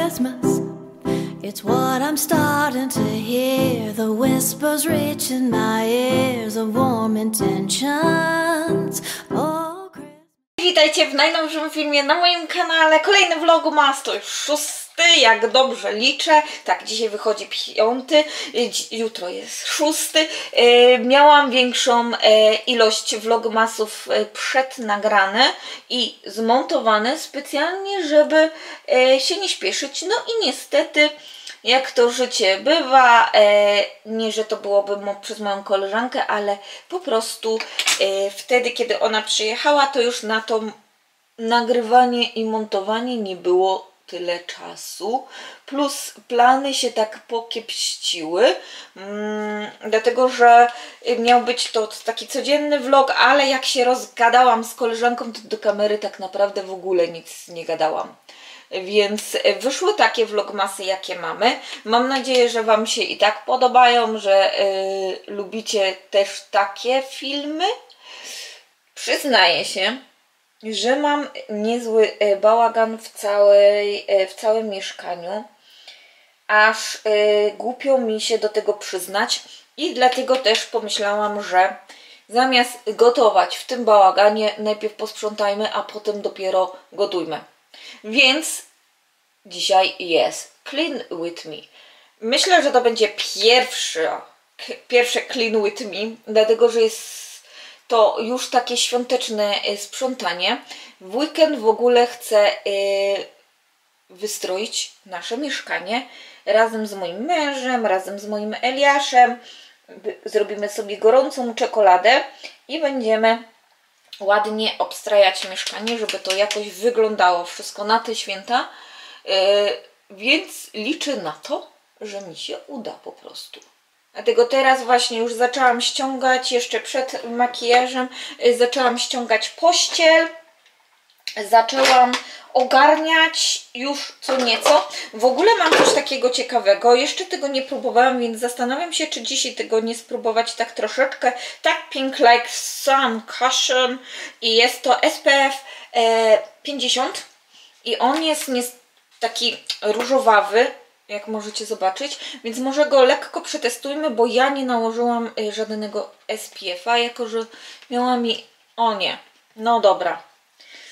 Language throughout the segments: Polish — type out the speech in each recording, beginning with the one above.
Christmas. It's what I'm starting to hear. The whispers reach in my ears of warm intentions. Oh, Christmas. Witajcie w najnowszym filmie na moim kanale. Kolejny vlogmas, to już 6, jak dobrze liczę. Tak, dzisiaj wychodzi 5, jutro jest 6. Miałam większą ilość vlogmasów przednagrane i zmontowane specjalnie, żeby się nie śpieszyć. No i niestety, jak to życie bywa, nie, że to byłoby przez moją koleżankę, ale po prostu wtedy, kiedy ona przyjechała, to już na to nagrywanie i montowanie nie było tyle czasu, plus plany się tak pokiepściły, dlatego że miał być to taki codzienny vlog, ale jak się rozgadałam z koleżanką, to do kamery tak naprawdę w ogóle nic nie gadałam. Więc wyszły takie vlogmasy, jakie mamy. Mam nadzieję, że Wam się i tak podobają, że lubicie też takie filmy. Przyznaję się, że mam niezły bałagan w całym mieszkaniu. Aż głupio mi się do tego przyznać. I dlatego też pomyślałam, że zamiast gotować w tym bałaganie, najpierw posprzątajmy, a potem dopiero gotujmy. Więc dzisiaj jest Clean With Me. Myślę, że to będzie pierwsze Clean With Me, dlatego że jest to już takie świąteczne sprzątanie. W weekend w ogóle chcę wystroić nasze mieszkanie razem z moim mężem, razem z moim Eliaszem. Zrobimy sobie gorącą czekoladę i będziemy ładnie obstrajać mieszkanie, żeby to jakoś wyglądało wszystko na te święta, więc liczę na to, że mi się uda po prostu. Dlatego teraz właśnie już zaczęłam ściągać, jeszcze przed makijażem, zaczęłam ściągać pościel, zaczęłam ogarniać już co nieco. W ogóle mam coś takiego ciekawego, jeszcze tego nie próbowałam, więc zastanawiam się, czy dzisiaj tego nie spróbować tak troszeczkę. Tak, Pink Like Sun Cushion i jest to SPF 50 i on jest taki różowawy, jak możecie zobaczyć, więc może go lekko przetestujmy, bo ja nie nałożyłam żadnego SPF-a, jako że miałam o nie, no dobra.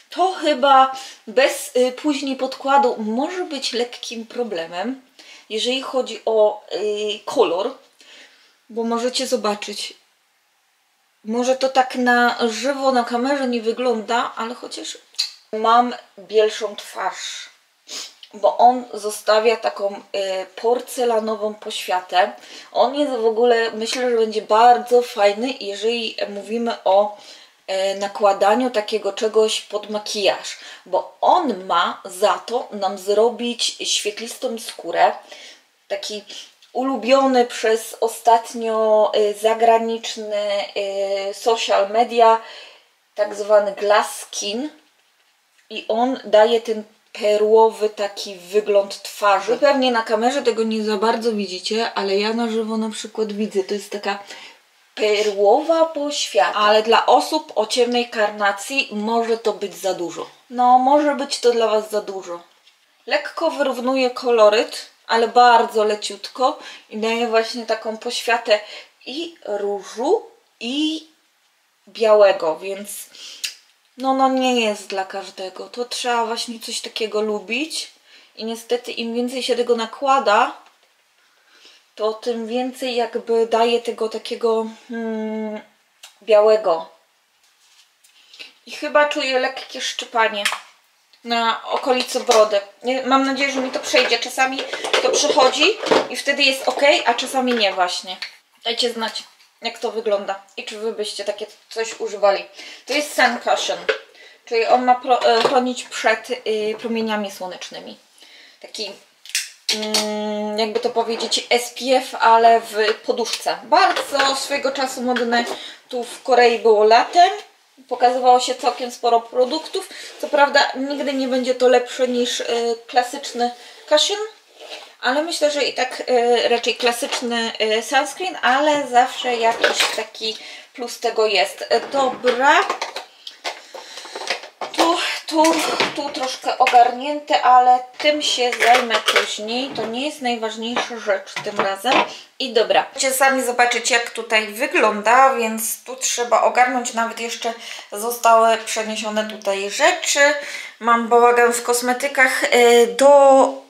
To chyba bez później podkładu może być lekkim problemem, jeżeli chodzi o kolor, bo możecie zobaczyć. Może to tak na żywo na kamerze nie wygląda, ale chociaż mam bielszą twarz, bo on zostawia taką porcelanową poświatę. On jest w ogóle, myślę, że będzie bardzo fajny, jeżeli mówimy o nakładaniu takiego czegoś pod makijaż, bo on ma za to nam zrobić świetlistą skórę, taki ulubiony przez ostatnio zagraniczny social media, tak zwany glass skin, i on daje ten perłowy taki wygląd twarzy. Pewnie na kamerze tego nie za bardzo widzicie, ale ja na żywo na przykład widzę, to jest taka perłowa poświata, ale dla osób o ciemnej karnacji może to być za dużo. No, może być to dla Was za dużo. Lekko wyrównuje koloryt, ale bardzo leciutko i daje właśnie taką poświatę i różu, i białego, więc no nie jest dla każdego. To trzeba właśnie coś takiego lubić i niestety im więcej się tego nakłada, to tym więcej jakby daje tego takiego białego. I chyba czuję lekkie szczypanie na okolicy brody. Mam nadzieję, że mi to przejdzie. Czasami to przychodzi i wtedy jest ok, a czasami nie właśnie. Dajcie znać, jak to wygląda i czy Wy byście takie coś używali. To jest Sun Cushion, czyli on ma chronić przed promieniami słonecznymi. Taki jakby to powiedzieć SPF, ale w poduszce. Bardzo swojego czasu modne tu w Korei było latem. Pokazywało się całkiem sporo produktów. Co prawda nigdy nie będzie to lepsze niż klasyczny cushion, ale myślę, że i tak raczej klasyczny sunscreen, ale zawsze jakiś taki plus tego jest. Dobra. Tu Tu troszkę ogarnięte, ale tym się zajmę później. To nie jest najważniejsza rzecz tym razem. I dobra, chcecie sami zobaczyć, jak tutaj wygląda, więc tu trzeba ogarnąć. Nawet jeszcze zostały przeniesione tutaj rzeczy. Mam bałagan w kosmetykach do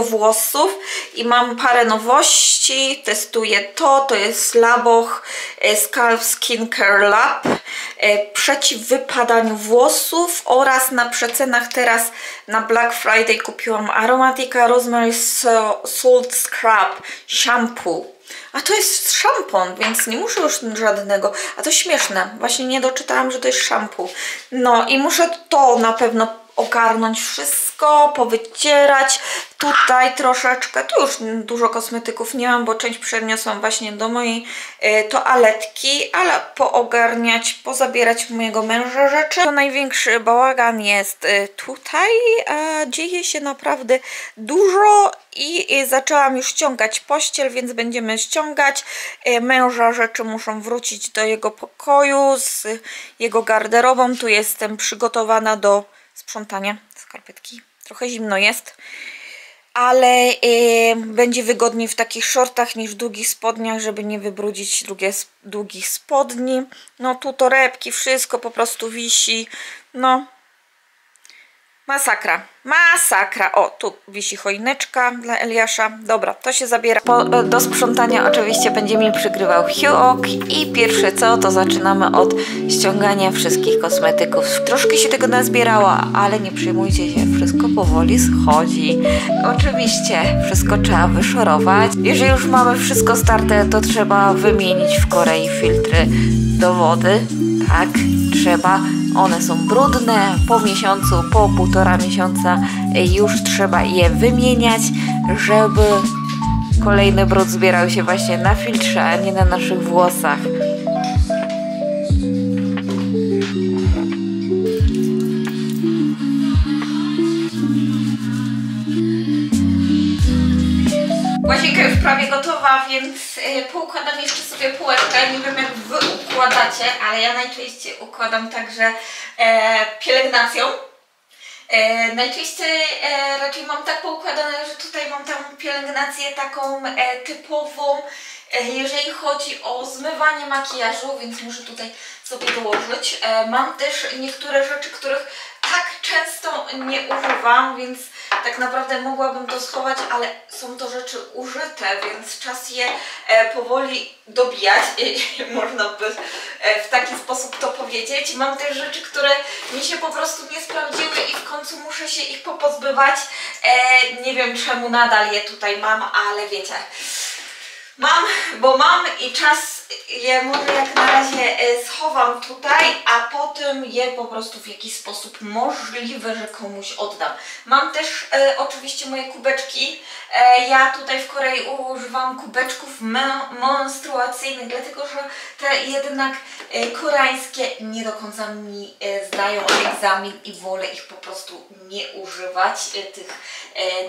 włosów i mam parę nowości. Testuję to jest Laboch Scalp Skincare Lab przeciw wypadaniu włosów, oraz na przecenach teraz na Black Friday kupiłam Aromatica Rosemary Salt Scrub Shampoo. A to jest szampon, więc nie muszę już żadnego. A to śmieszne, właśnie nie doczytałam, że to jest shampoo. No i muszę to na pewno ogarnąć wszystko, powycierać. Tutaj troszeczkę, tu już dużo kosmetyków nie mam, bo część przeniosłam właśnie do mojej toaletki, ale poogarniać, pozabierać mojego męża rzeczy. To największy bałagan jest tutaj. Dzieje się naprawdę dużo i zaczęłam już ściągać pościel, więc będziemy ściągać. Męża rzeczy muszą wrócić do jego pokoju z jego garderobą. Tu jestem przygotowana do sprzątania. Skarpetki. Trochę zimno jest, ale będzie wygodniej w takich shortach niż w długich spodniach, żeby nie wybrudzić długich spodni. No tu torebki, wszystko po prostu wisi. No masakra, masakra. O, tu wisi choineczka dla Eliasza. Dobra, to się zabiera. Do sprzątania oczywiście będzie mi przygrywał Hugh i pierwsze co, to zaczynamy od ściągania wszystkich kosmetyków. Troszkę się tego nazbierało, ale nie przejmujcie się, wszystko powoli schodzi. Oczywiście wszystko trzeba wyszorować. Jeżeli już mamy wszystko starte, to trzeba wymienić w Korei filtry do wody. Tak, trzeba. One są brudne, po miesiącu, po 1,5 miesiąca już trzeba je wymieniać, żeby kolejny brud zbierał się właśnie na filtrze, a nie na naszych włosach. Łazienka już prawie gotowa, więc poukładam jeszcze sobie półeczkę. Nie wiem, jak wy układacie, ale ja najczęściej układam także pielęgnacją. Najczęściej raczej mam tak poukładane, że tutaj mam tam pielęgnację taką typową, jeżeli chodzi o zmywanie makijażu, więc muszę tutaj sobie dołożyć. Mam też niektóre rzeczy, których tak często nie używam, więc tak naprawdę mogłabym to schować, ale są to rzeczy użyte, więc czas je powoli dobijać, można by w taki sposób to powiedzieć. Mam też rzeczy, które mi się po prostu nie sprawdziły i w końcu muszę się ich popozbywać. Nie wiem, czemu nadal je tutaj mam, ale wiecie, mam, bo mam i czas je może jak na razie schowam tutaj, a potem je po prostu w jakiś sposób możliwe, że komuś oddam. Mam też oczywiście moje kubeczki. Ja tutaj w Korei używam kubeczków menstruacyjnych, dlatego że te jednak koreańskie nie do końca mi zdają egzamin i wolę ich po prostu nie używać. Tych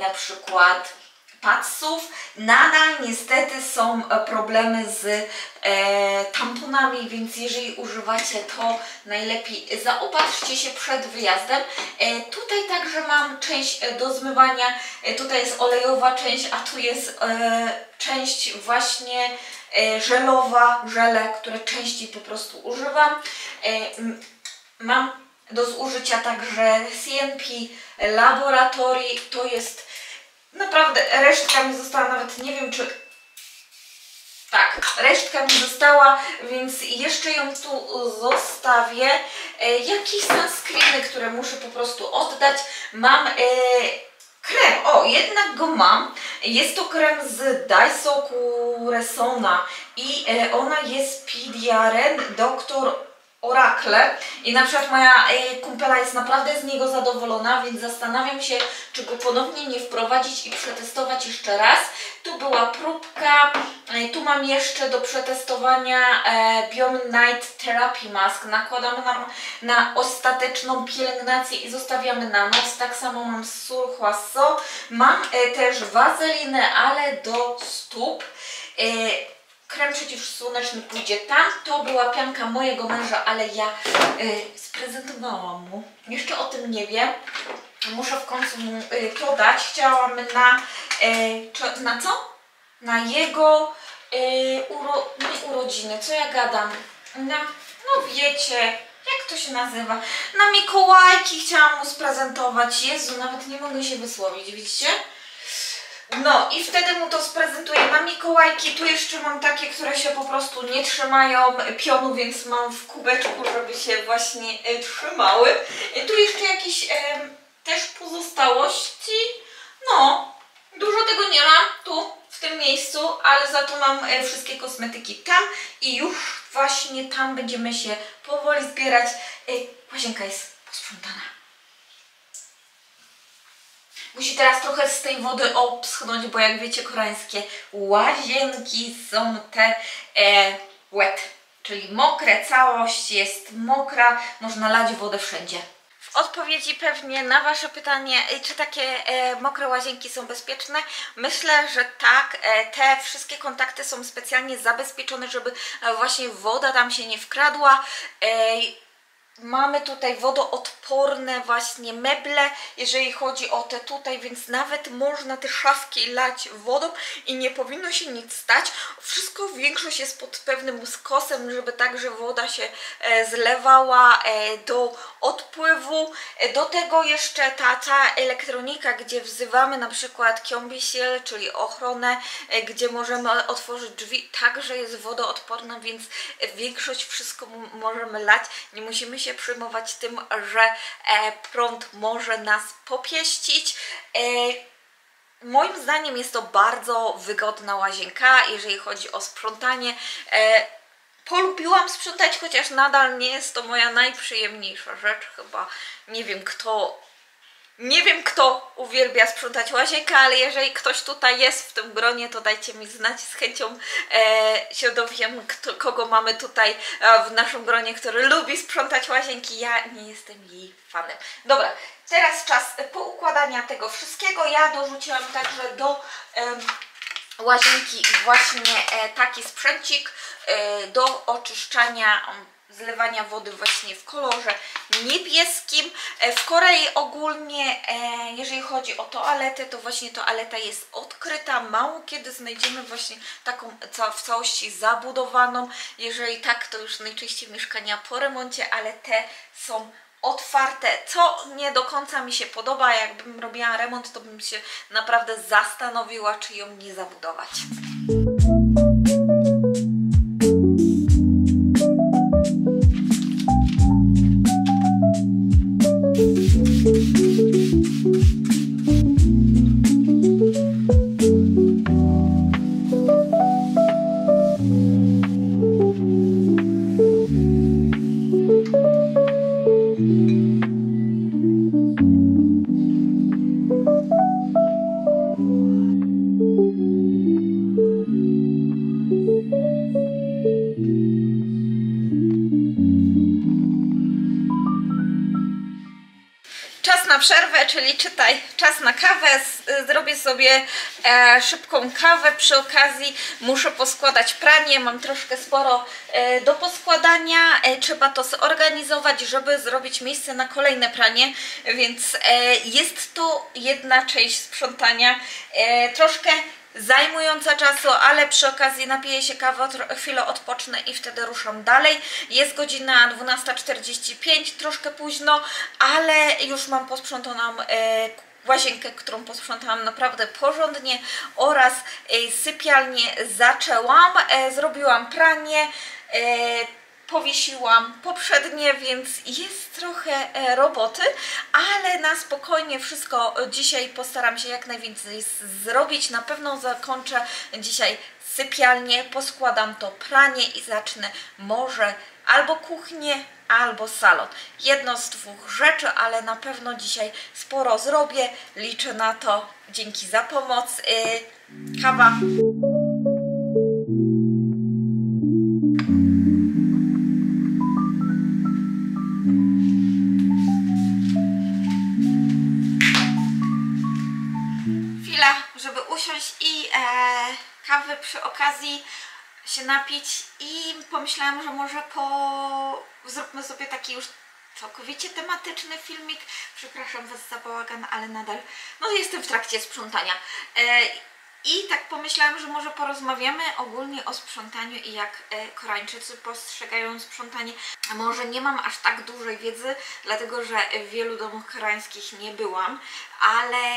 na przykład padsów. Nadal niestety są problemy z tamponami, więc jeżeli używacie, to najlepiej zaopatrzcie się przed wyjazdem. Tutaj także mam część do zmywania. Tutaj jest olejowa część, a tu jest część właśnie żelowa, żele, które częściej po prostu używam. Mam do zużycia także CNP Laboratory. To jest naprawdę resztka mi została, nawet nie wiem czy... Tak, resztka mi została, więc jeszcze ją tu zostawię. Jakieś sunscreeny, które muszę po prostu oddać. Mam krem, o jednak go mam. Jest to krem z Daisoku Resona i ona jest Pidiaren Dr. Oracle i na przykład moja kumpela jest naprawdę z niego zadowolona, więc zastanawiam się, czy go ponownie nie wprowadzić i przetestować jeszcze raz. Tu była próbka, tu mam jeszcze do przetestowania Beyond Night Therapy Mask. Nakładamy na ostateczną pielęgnację i zostawiamy na noc. Tak samo mam Surhuaso. Mam też wazelinę, ale do stóp. krem przeciwsłoneczny pójdzie tam. To była pianka mojego męża, ale ja sprezentowałam mu. Jeszcze o tym nie wie. Muszę w końcu mu to dać. Chciałam na co? Na jego nie urodziny. Co ja gadam? No wiecie, jak to się nazywa? Na Mikołajki chciałam mu sprezentować. Jezu, nawet nie mogę się wysłowić, widzicie? No i wtedy mu to sprezentuję na Mikołajki. Tu jeszcze mam takie, które się po prostu nie trzymają pionu, więc mam w kubeczku, żeby się właśnie trzymały. I tu jeszcze jakieś też pozostałości. No, dużo tego nie ma tu w tym miejscu, ale za to mam wszystkie kosmetyki tam i już właśnie tam będziemy się powoli zbierać. Łazienka jest posprzątana. Musi teraz trochę z tej wody obschnąć, bo jak wiecie, koreańskie łazienki są te wet, czyli mokre, całość jest mokra, można lać wodę wszędzie. W odpowiedzi pewnie na Wasze pytanie, czy takie mokre łazienki są bezpieczne, myślę, że tak. Te wszystkie kontakty są specjalnie zabezpieczone, żeby właśnie woda tam się nie wkradła. Mamy tutaj wodoodporne właśnie meble, jeżeli chodzi o te tutaj, więc nawet można te szafki lać wodą i nie powinno się nic stać. Wszystko, większość jest pod pewnym skosem, żeby także woda się zlewała do odpływu. Do tego jeszcze ta cała elektronika, gdzie wzywamy na przykład kiełbisiel, czyli ochronę, gdzie możemy otworzyć drzwi, także jest wodoodporna, więc większość wszystko możemy lać. Nie musimy się przejmować tym, że prąd może nas popieścić. Moim zdaniem jest to bardzo wygodna łazienka, jeżeli chodzi o sprzątanie. Polubiłam sprzątać, chociaż nadal nie jest to moja najprzyjemniejsza rzecz. Chyba nie wiem kto uwielbia sprzątać łazienkę, ale jeżeli ktoś tutaj jest w tym gronie, to dajcie mi znać, z chęcią się dowiem, kogo mamy tutaj w naszym gronie, który lubi sprzątać łazienki. Ja nie jestem jej fanem. Dobra, teraz czas poukładania tego wszystkiego. Ja dorzuciłam także do łazienki właśnie taki sprzęcik do oczyszczania, zlewania wody właśnie w kolorze niebieskim. W Korei ogólnie, jeżeli chodzi o toaletę, to właśnie toaleta jest odkryta. Mało kiedy znajdziemy właśnie taką w całości zabudowaną. Jeżeli tak, to już najczęściej mieszkania po remoncie, ale te są otwarte, co nie do końca mi się podoba. Jakbym robiła remont, to bym się naprawdę zastanowiła, czy ją nie zabudować. Przerwę, czyli czas na kawę. Zrobię sobie szybką kawę. Przy okazji muszę poskładać pranie. Mam troszkę sporo do poskładania. Trzeba to zorganizować, żeby zrobić miejsce na kolejne pranie, więc jest to jedna część sprzątania. Troszkę zajmująca czasu, ale przy okazji napiję się kawy, chwilę odpocznę i wtedy ruszam dalej. Jest godzina 12:45, troszkę późno, ale już mam posprzątaną łazienkę, którą posprzątałam naprawdę porządnie, oraz sypialnię zaczęłam, zrobiłam pranie, powiesiłam poprzednie, więc jest trochę roboty, ale na spokojnie wszystko dzisiaj postaram się jak najwięcej zrobić. Na pewno zakończę dzisiaj sypialnię, poskładam to pranie i zacznę może albo kuchnię, albo salon. Jedno z dwóch rzeczy, ale na pewno dzisiaj sporo zrobię. Liczę na to. Dzięki za pomoc. Kawa. Chwila, żeby usiąść i kawy przy okazji. się napić i pomyślałam, że może zróbmy sobie taki już całkowicie tematyczny filmik. Przepraszam Was za bałagan, ale nadal jestem w trakcie sprzątania. I tak pomyślałam, że może porozmawiamy ogólnie o sprzątaniu i jak Koreańczycy postrzegają sprzątanie. Może nie mam aż tak dużej wiedzy, dlatego że w wielu domach koreańskich nie byłam, ale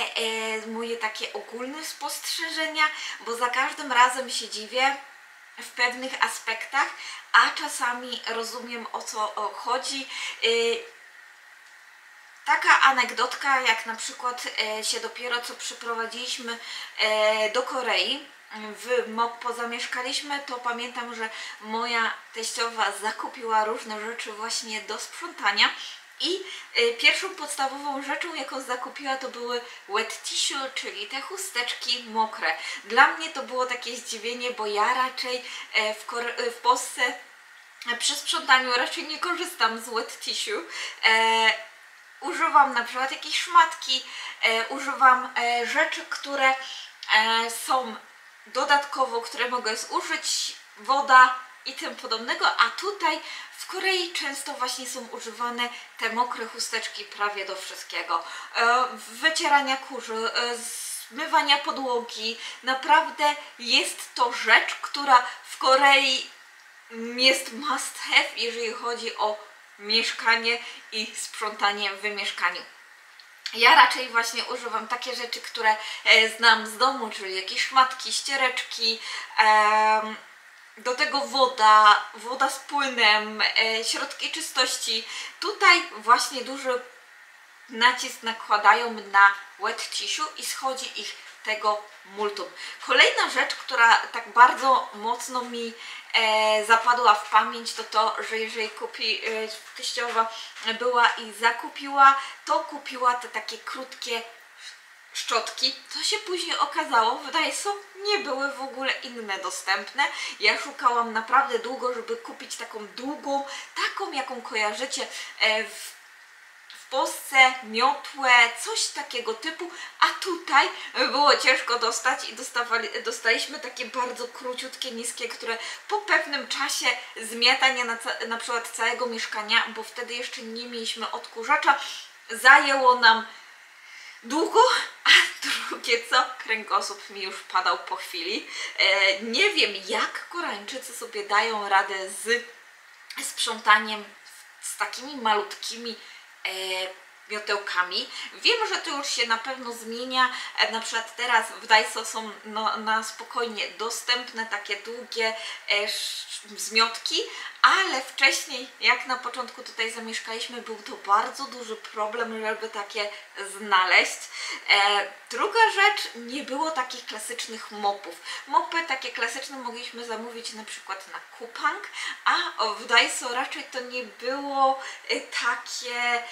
moje takie ogólne spostrzeżenia, bo za każdym razem się dziwię w pewnych aspektach, a czasami rozumiem, o co chodzi. Taka anegdotka, jak na przykład się dopiero co przyprowadziliśmy do Korei, w Mokpo zamieszkaliśmy, to pamiętam, że moja teściowa zakupiła różne rzeczy właśnie do sprzątania i pierwszą podstawową rzeczą, jaką zakupiła, to były wet tissue, czyli te chusteczki mokre. Dla mnie to było takie zdziwienie, bo ja raczej w Polsce przy sprzątaniu raczej nie korzystam z wet tissue. Używam na przykład jakiejś szmatki, używam rzeczy, które są dodatkowo, które mogę zużyć, woda i tym podobnego, a tutaj w Korei często właśnie są używane te mokre chusteczki prawie do wszystkiego. Wycierania kurzu, zmywania podłogi. Naprawdę jest to rzecz, która w Korei jest must have, jeżeli chodzi o mieszkanie i sprzątanie w mieszkaniu. Ja raczej właśnie używam takie rzeczy, które znam z domu, czyli jakieś szmatki, ściereczki, do tego woda z płynem, środki czystości. Tutaj właśnie duży nacisk nakładają na wet tissue i schodzi ich tego multum. Kolejna rzecz, która tak bardzo mocno mi zapadła w pamięć, to to, że jeżeli teściowa była i zakupiła, to kupiła te takie krótkie szczotki. Co się później okazało, wydaje się, nie były w ogóle inne dostępne. Ja szukałam naprawdę długo, żeby kupić taką długą, taką jaką kojarzycie w Polsce, miotłę, coś takiego typu, a tutaj było ciężko dostać i dostaliśmy takie bardzo króciutkie, niskie, które po pewnym czasie zmiatania na przykład całego mieszkania, bo wtedy jeszcze nie mieliśmy odkurzacza, zajęło nam długo, a drugie co, kręgosłup mi już padał po chwili. Nie wiem, jak Koreańczycy sobie dają radę z sprzątaniem z takimi malutkimi miotełkami. Wiem, że to już się na pewno zmienia. Na przykład teraz w Daiso są na spokojnie dostępne takie długie zmiotki, ale wcześniej, jak na początku tutaj zamieszkaliśmy, był to bardzo duży problem, żeby takie znaleźć. Druga rzecz, nie było takich klasycznych mopów. Mopy takie klasyczne mogliśmy zamówić na przykład na Coupang, a w Daiso raczej to nie było takie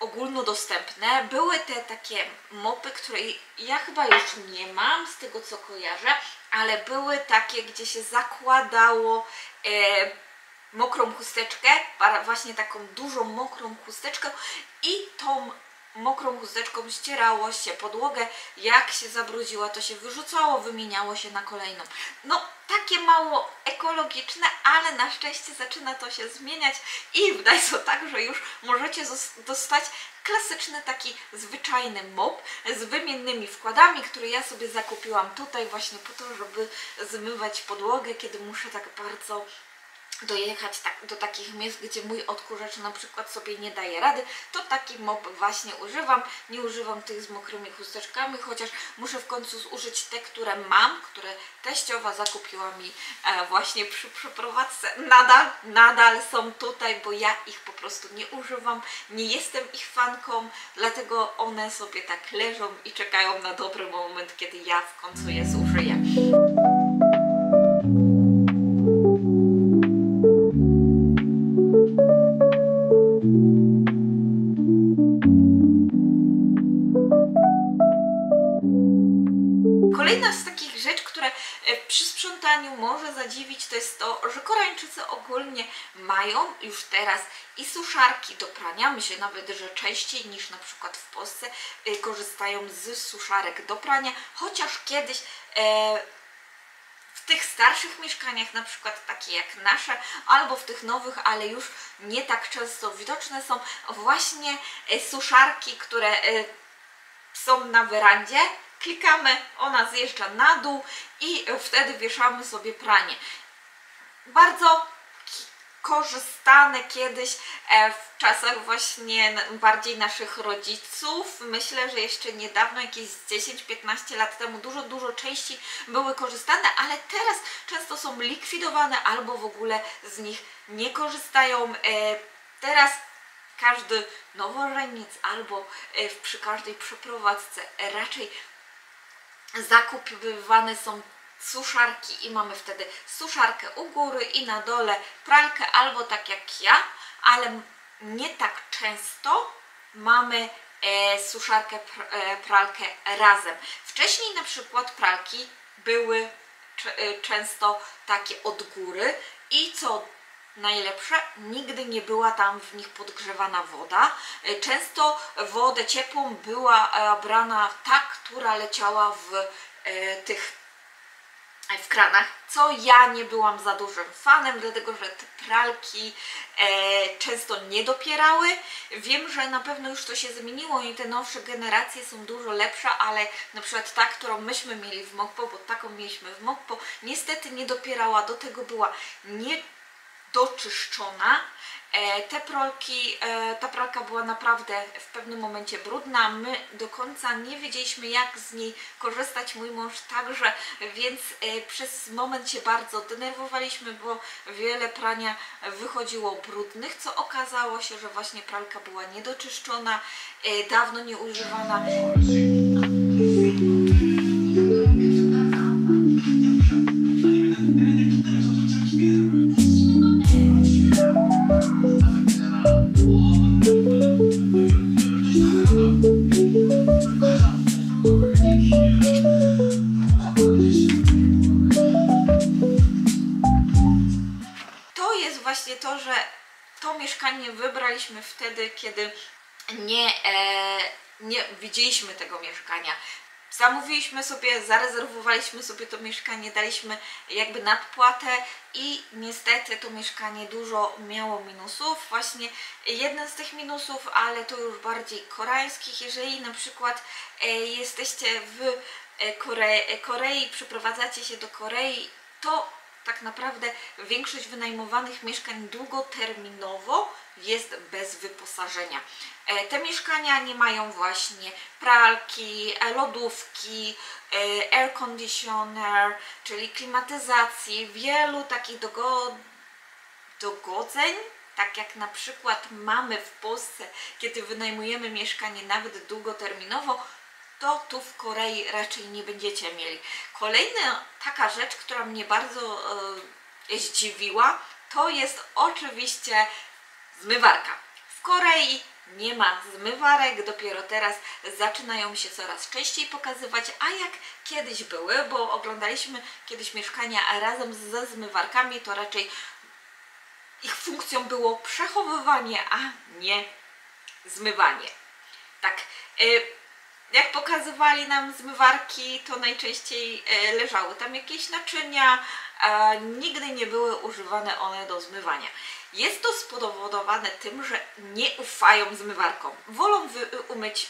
ogólnodostępne. Były te takie mopy, które ja chyba już nie mam, z tego co kojarzę, ale były takie, gdzie się zakładało mokrą chusteczkę, właśnie taką dużą mokrą chusteczkę i tą mokrą chusteczką ścierało się podłogę, jak się zabrudziła, to się wyrzucało, wymieniało się na kolejną. No, takie mało ekologiczne, ale na szczęście zaczyna to się zmieniać i w Daiso także już możecie dostać klasyczny taki zwyczajny mop z wymiennymi wkładami, który ja sobie zakupiłam tutaj właśnie po to, żeby zmywać podłogę, kiedy muszę tak bardzo dojechać do takich miejsc, gdzie mój odkurzacz na przykład sobie nie daje rady, to taki mop właśnie używam. Nie używam tych z mokrymi chusteczkami, chociaż muszę w końcu zużyć te, które mam, które teściowa zakupiła mi właśnie przy przeprowadzce. Nadal są tutaj, bo ja ich po prostu nie używam, nie jestem ich fanką, dlatego one sobie tak leżą i czekają na dobry moment, kiedy ja w końcu je zużyję. Kolejna z takich rzeczy, które przy sprzątaniu może zadziwić, to jest to, że Koreańczycy ogólnie mają już teraz i suszarki do prania. Myślę nawet, że częściej niż na przykład w Polsce korzystają z suszarek do prania, chociaż kiedyś w tych starszych mieszkaniach, na przykład takie jak nasze, albo w tych nowych, ale już nie tak często widoczne są właśnie suszarki, które są na werandzie. Klikamy, ona zjeżdża na dół i wtedy wieszamy sobie pranie. Bardzo korzystane kiedyś w czasach właśnie bardziej naszych rodziców. Myślę, że jeszcze niedawno, jakieś 10-15 lat temu, dużo częściej były korzystane, ale teraz często są likwidowane albo w ogóle z nich nie korzystają. Teraz każdy nowożeniec albo przy każdej przeprowadzce raczej zakupywane są suszarki i mamy wtedy suszarkę u góry i na dole pralkę, albo tak jak ja, ale nie tak często mamy suszarkę, pralkę razem. Wcześniej na przykład pralki były często takie od góry i co najlepsze, nigdy nie była tam w nich podgrzewana woda. Często wodę ciepłą była brana ta, która leciała w kranach, co ja nie byłam za dużym fanem, dlatego że te pralki często nie dopierały. Wiem, że na pewno już to się zmieniło i te nowsze generacje są dużo lepsze, ale na przykład ta, którą myśmy mieli w Mokpo, bo taką mieliśmy w Mokpo, niestety nie dopierała, do tego była niedoczyszczona. Ta pralka była naprawdę w pewnym momencie brudna, my do końca nie wiedzieliśmy, jak z niej korzystać, mój mąż także, więc przez moment się bardzo denerwowaliśmy, bo wiele prania wychodziło brudnych, co okazało się, że właśnie pralka była niedoczyszczona, dawno nieużywana. To jest właśnie to, że to mieszkanie wybraliśmy wtedy, kiedy nie widzieliśmy tego mieszkania. Zamówiliśmy sobie, zarezerwowaliśmy sobie to mieszkanie, daliśmy jakby nadpłatę i niestety to mieszkanie dużo miało minusów. Właśnie jeden z tych minusów, ale to już bardziej koreańskich, jeżeli na przykład jesteście w Korei, przeprowadzacie się do Korei, to tak naprawdę większość wynajmowanych mieszkań długoterminowo jest bez wyposażenia. Te mieszkania nie mają właśnie pralki, lodówki, air conditioner, czyli klimatyzacji, wielu takich dogodzeń, tak jak na przykład mamy w Polsce, kiedy wynajmujemy mieszkanie nawet długoterminowo, to tu w Korei raczej nie będziecie mieli. Kolejna taka rzecz, która mnie bardzo zdziwiła, to jest oczywiście zmywarka. W Korei nie ma zmywarek, dopiero teraz zaczynają się coraz częściej pokazywać, a jak kiedyś były, bo oglądaliśmy kiedyś mieszkania razem ze zmywarkami, to raczej ich funkcją było przechowywanie, a nie zmywanie. Tak, jak pokazywali nam zmywarki, to najczęściej leżały tam jakieś naczynia, nigdy nie były używane one do zmywania. Jest to spowodowane tym, że nie ufają zmywarkom. Wolą umyć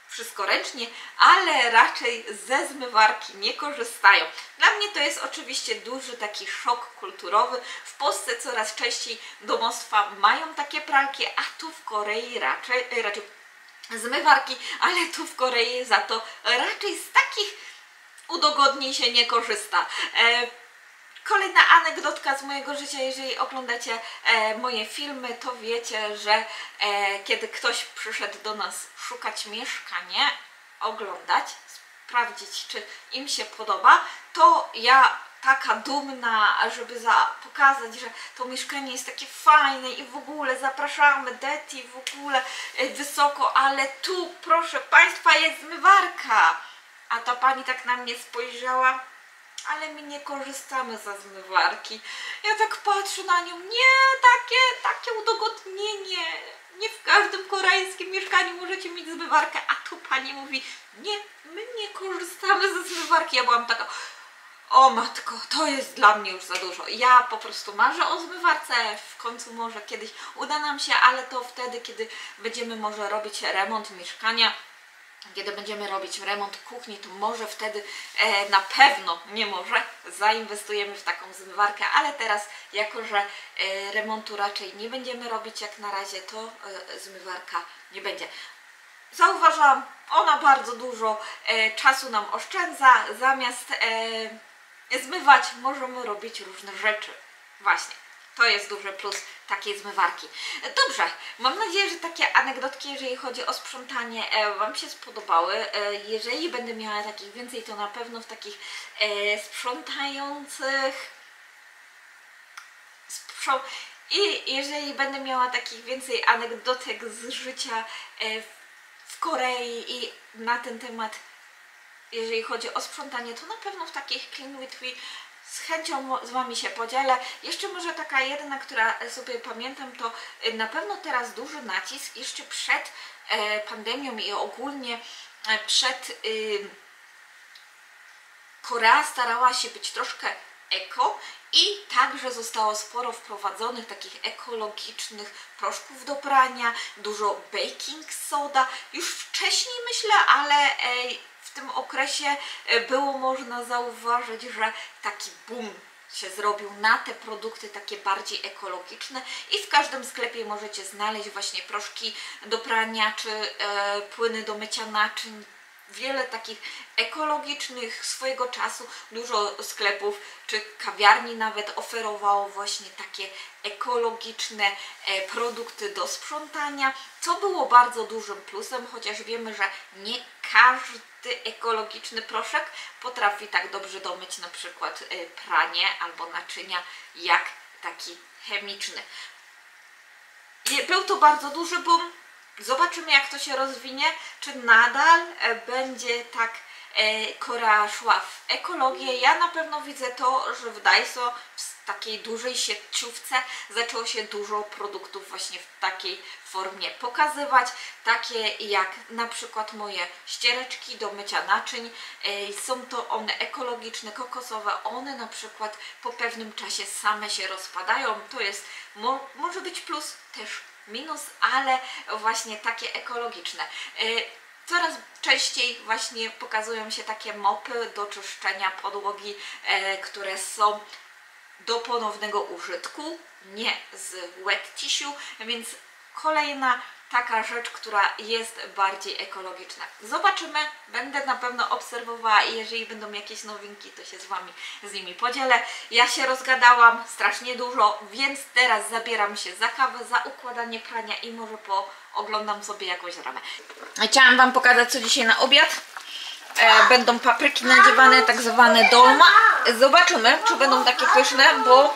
wszystko ręcznie, ale raczej ze zmywarki nie korzystają. Dla mnie to jest oczywiście duży taki szok kulturowy. W Polsce coraz częściej domostwa mają takie pralki, a tu w Korei raczej zmywarki, ale tu w Korei za to raczej z takich udogodnień się nie korzysta. Kolejna anegdotka z mojego życia, jeżeli oglądacie moje filmy, to wiecie, że kiedy ktoś przyszedł do nas szukać mieszkania, oglądać, sprawdzić, czy im się podoba, to ja taka dumna, żeby pokazać, że to mieszkanie jest takie fajne i w ogóle zapraszamy Deti, w ogóle wysoko, ale tu, proszę Państwa, jest zmywarka. A ta pani tak na mnie spojrzała, ale my nie korzystamy ze zmywarki. Ja tak patrzę na nią, nie, takie udogodnienie. Nie w każdym koreańskim mieszkaniu możecie mieć zmywarkę, a tu pani mówi, nie, my nie korzystamy ze zmywarki. Ja byłam taka, O matko, to jest dla mnie już za dużo. Ja po prostu marzę o zmywarce, w końcu może kiedyś uda nam się, ale to wtedy, kiedy będziemy może robić remont mieszkania, kiedy będziemy robić remont kuchni, to może wtedy na pewno, nie może, zainwestujemy w taką zmywarkę, ale teraz, jako że remontu raczej nie będziemy robić jak na razie, to zmywarka nie będzie. Zauważyłam, ona bardzo dużo czasu nam oszczędza, zamiast zmywać możemy robić różne rzeczy. Właśnie, to jest duży plus takiej zmywarki. Dobrze, mam nadzieję, że takie anegdotki, jeżeli chodzi o sprzątanie, Wam się spodobały. Jeżeli będę miała takich więcej, to na pewno w takich sprzątających... I jeżeli będę miała takich więcej anegdotek z życia w Korei i na ten temat, jeżeli chodzi o sprzątanie, to na pewno w takich Clean with Me z chęcią z Wami się podzielę. Jeszcze może taka jedna, która sobie pamiętam, to na pewno teraz duży nacisk jeszcze przed pandemią i ogólnie przed Korea starała się być troszkę eko i także zostało sporo wprowadzonych takich ekologicznych proszków do prania, dużo baking soda, już wcześniej myślę, ale w tym okresie było można zauważyć, że taki boom się zrobił na te produkty takie bardziej ekologiczne i w każdym sklepie możecie znaleźć właśnie proszki do prania czy płyny do mycia naczyń. Wiele takich ekologicznych swojego czasu, dużo sklepów czy kawiarni nawet oferowało właśnie takie ekologiczne produkty do sprzątania, co było bardzo dużym plusem, chociaż wiemy, że nie każdy ekologiczny proszek potrafi tak dobrze domyć na przykład pranie albo naczynia jak taki chemiczny. Był to bardzo duży boom. Zobaczymy, jak to się rozwinie, czy nadal będzie tak Korea szła w ekologię. Ja na pewno widzę to, że w Daiso, w takiej dużej sieciówce, zaczęło się dużo produktów właśnie w takiej formie pokazywać, takie jak na przykład moje ściereczki do mycia naczyń. Są to one ekologiczne, kokosowe, one na przykład po pewnym czasie same się rozpadają. To jest, może być plus, też minus, ale właśnie takie ekologiczne. Coraz częściej właśnie pokazują się takie mopy do czyszczenia podłogi, które są do ponownego użytku, nie z wet tissue, więc kolejna taka rzecz, która jest bardziej ekologiczna. Zobaczymy, będę na pewno obserwowała i jeżeli będą jakieś nowinki, to się z Wami z nimi podzielę. Ja się rozgadałam strasznie dużo, więc teraz zabieram się za kawę, za układanie prania i może pooglądam sobie jakąś ramę. Chciałam Wam pokazać, co dzisiaj na obiad. Będą papryki nadziewane, tak zwane dolma. Zobaczymy, czy będą takie pyszne, bo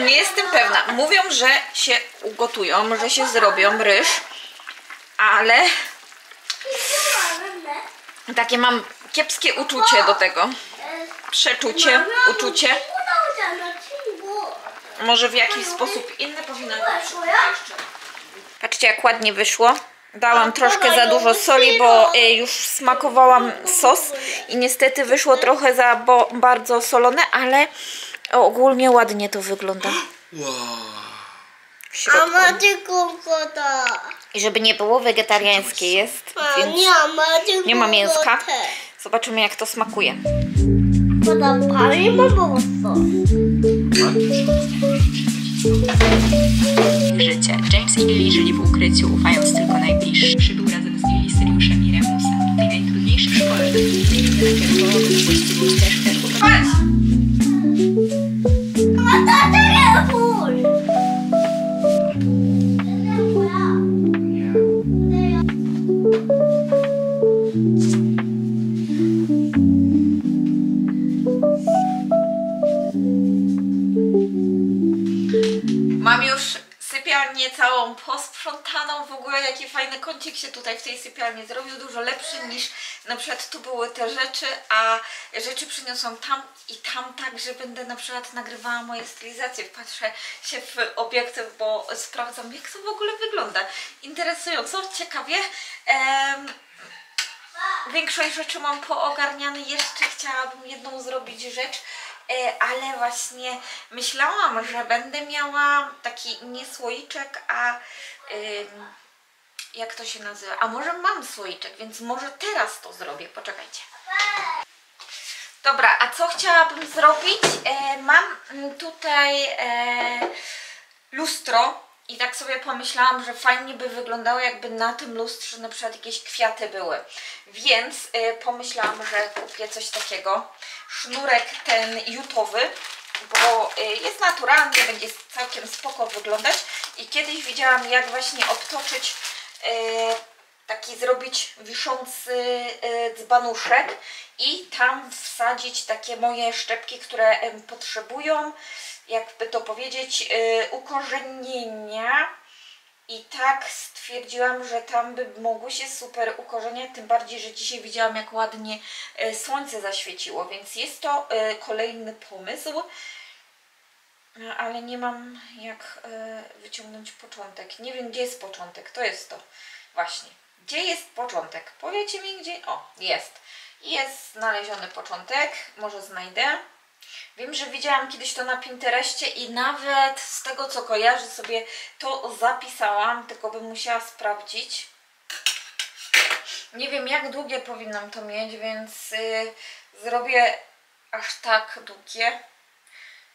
nie jestem pewna. Mówią, że się ugotują, że się zrobią ryż, ale takie mam kiepskie uczucie do tego. Przeczucie, uczucie. Może w jakiś sposób inny powinnam to jeszcze. Patrzcie, jak ładnie wyszło. Dałam troszkę za dużo soli, bo już smakowałam sos i niestety wyszło trochę za bardzo solone, ale ogólnie ładnie to wygląda. W środku. I żeby nie było, wegetariańskie jest, więc nie ma mięska. Zobaczymy, jak to smakuje. Życie. James i Lily żyli w ukryciu, ufając tylko najbliższym. Przybył razem z Lily, Syriuszem i Remusem. W tej najtrudniejszej szkole definicyjnie nakierowało na właściwą ścieżkę. Mam już sypialnię całą posprzątaną. W ogóle jaki fajny kącik się tutaj w tej sypialni zrobił. Dużo lepszy niż na przykład tu były te rzeczy, a rzeczy przyniosłam tam i tam, tak, że będę na przykład nagrywała moje stylizacje. Patrzę się w obiektyw, bo sprawdzam, jak to w ogóle wygląda. Interesująco, ciekawie. większość rzeczy mam poogarniane. Jeszcze chciałabym jedną zrobić rzecz, ale właśnie myślałam, że będę miała taki nie słoiczek, a jak to się nazywa? A może mam słoiczek, więc może teraz to zrobię. Poczekajcie. Dobra, a co chciałabym zrobić? Mam tutaj lustro i tak sobie pomyślałam, że fajnie by wyglądało, jakby na tym lustrze na przykład jakieś kwiaty były. Więc pomyślałam, że kupię coś takiego. Sznurek ten jutowy, bo jest naturalny, będzie całkiem spoko wyglądać. I kiedyś widziałam, jak właśnie obtoczyć taki zrobić wiszący dzbanuszek i tam wsadzić takie moje szczepki, które potrzebują, jakby to powiedzieć, ukorzenienia. I tak stwierdziłam, że tam by mogło się super ukorzeniać, tym bardziej, że dzisiaj widziałam, jak ładnie słońce zaświeciło, więc jest to kolejny pomysł. No, ale nie mam jak wyciągnąć początek. Nie wiem, gdzie jest początek. To jest to. Właśnie. Gdzie jest początek? Powiecie mi, gdzie? O, jest. Jest znaleziony początek. Może znajdę. Wiem, że widziałam kiedyś to na Pinterestie i nawet z tego, co kojarzę, sobie to zapisałam, tylko bym musiała sprawdzić. Nie wiem, jak długie powinnam to mieć, więc zrobię aż tak długie.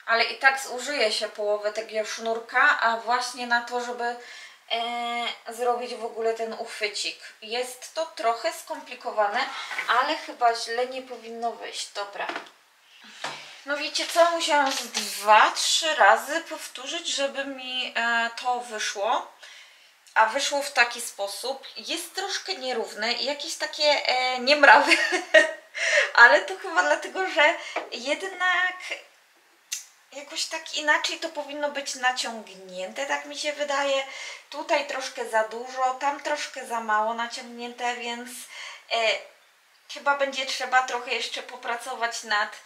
Ale i tak zużyje się połowę tego sznurka, a właśnie na to, żeby zrobić w ogóle ten uchwycik. Jest to trochę skomplikowane, ale chyba źle nie powinno wyjść. Dobra. No wiecie co? Musiałam z 2-3 razy powtórzyć, żeby mi to wyszło. A wyszło w taki sposób. Jest troszkę nierówne i jakieś takie niemrawy. Ale to chyba dlatego, że jednak jakoś tak inaczej to powinno być naciągnięte, tak mi się wydaje. Tutaj troszkę za dużo, tam troszkę za mało naciągnięte, więc chyba będzie trzeba trochę jeszcze popracować nad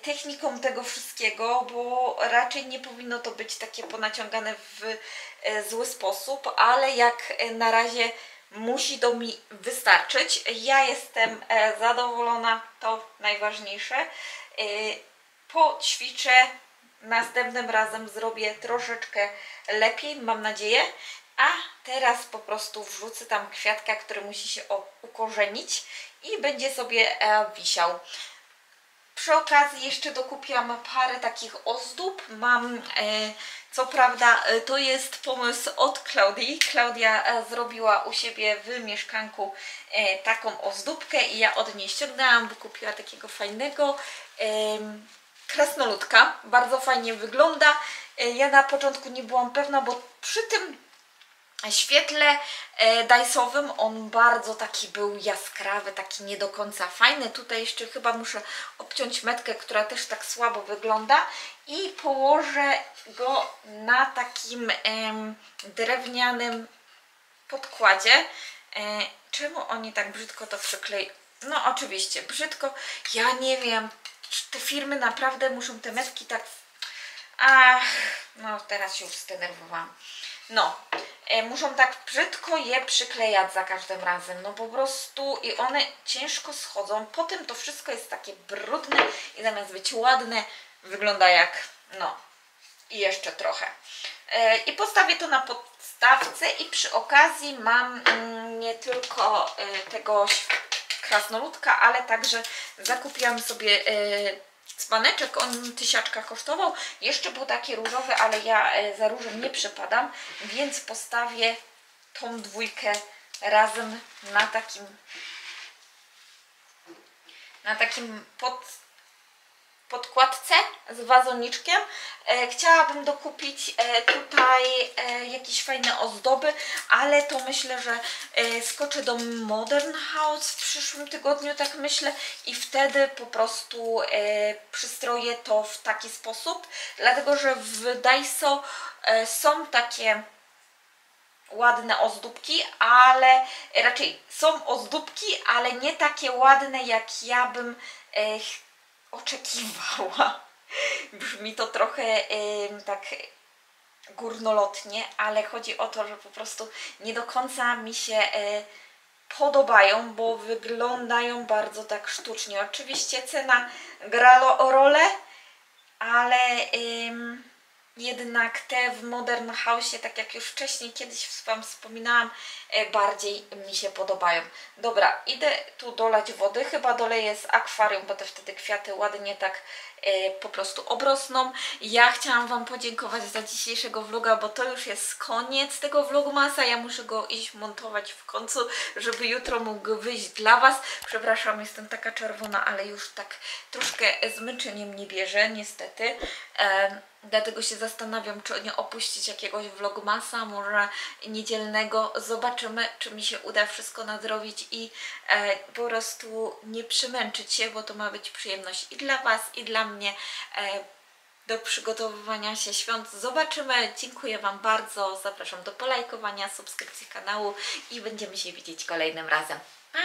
techniką tego wszystkiego, bo raczej nie powinno to być takie ponaciągane w zły sposób, ale jak na razie musi to mi wystarczyć. Ja jestem zadowolona, to najważniejsze. Poćwiczę, następnym razem zrobię troszeczkę lepiej, mam nadzieję. A teraz po prostu wrzucę tam kwiatka, który musi się ukorzenić i będzie sobie wisiał. Przy okazji jeszcze dokupiłam parę takich ozdób. Mam, co prawda, to jest pomysł od Klaudii. Klaudia zrobiła u siebie w mieszkanku taką ozdóbkę i ja od niej ściągnęłam, bo kupiła takiego fajnego krasnoludka. Bardzo fajnie wygląda. Ja na początku nie byłam pewna, bo przy tym świetle dajsowym on bardzo taki był jaskrawy, taki nie do końca fajny. Tutaj jeszcze chyba muszę obciąć metkę, która też tak słabo wygląda i położę go na takim drewnianym podkładzie. Czemu oni tak brzydko to przykleją? No oczywiście, brzydko. Ja nie wiem, te firmy naprawdę muszą te metki tak... Ach, no teraz się już zdenerwowałam. No, muszą tak brzydko je przyklejać za każdym razem, no po prostu i one ciężko schodzą, potem to wszystko jest takie brudne i zamiast być ładne wygląda jak, no i jeszcze trochę. I postawię to na podstawce i przy okazji mam nie tylko tego krasnoludka, ale także zakupiłam sobie dzbaneczek, on 1000 kosztował. Jeszcze był taki różowy, ale ja za różem nie przepadam, więc postawię tą dwójkę razem na takim podkładce z wazoniczkiem. Chciałabym dokupić tutaj jakieś fajne ozdoby, ale to myślę, że skoczę do Modern House w przyszłym tygodniu, tak myślę, i wtedy po prostu przystroję to w taki sposób, dlatego że w Daiso są takie ładne ozdóbki, ale raczej są ozdóbki, ale nie takie ładne, jak ja bym oczekiwała. Brzmi to trochę tak górnolotnie, ale chodzi o to, że po prostu nie do końca mi się podobają, bo wyglądają bardzo tak sztucznie. Oczywiście cena gra rolę, ale jednak te w Modern House, tak jak już wcześniej kiedyś Wam wspominałam, bardziej mi się podobają. Dobra, idę tu dolać wody, chyba doleję z akwarium, bo to wtedy kwiaty ładnie tak po prostu obrosną. Ja chciałam Wam podziękować za dzisiejszego vloga, bo to już jest koniec tego vlogmasa. Ja muszę go iść montować w końcu, żeby jutro mógł wyjść dla Was. Przepraszam, jestem taka czerwona, ale już tak troszkę zmęczenie mnie bierze, niestety. Dlatego się zastanawiam, czy nie opuścić jakiegoś vlogmasa, może niedzielnego. Zobaczymy, czy mi się uda wszystko nadrobić i po prostu nie przemęczyć się, bo to ma być przyjemność i dla Was, i dla mnie do przygotowywania się świąt. Zobaczymy. Dziękuję Wam bardzo. Zapraszam do polajkowania, subskrypcji kanału i będziemy się widzieć kolejnym razem. Pa!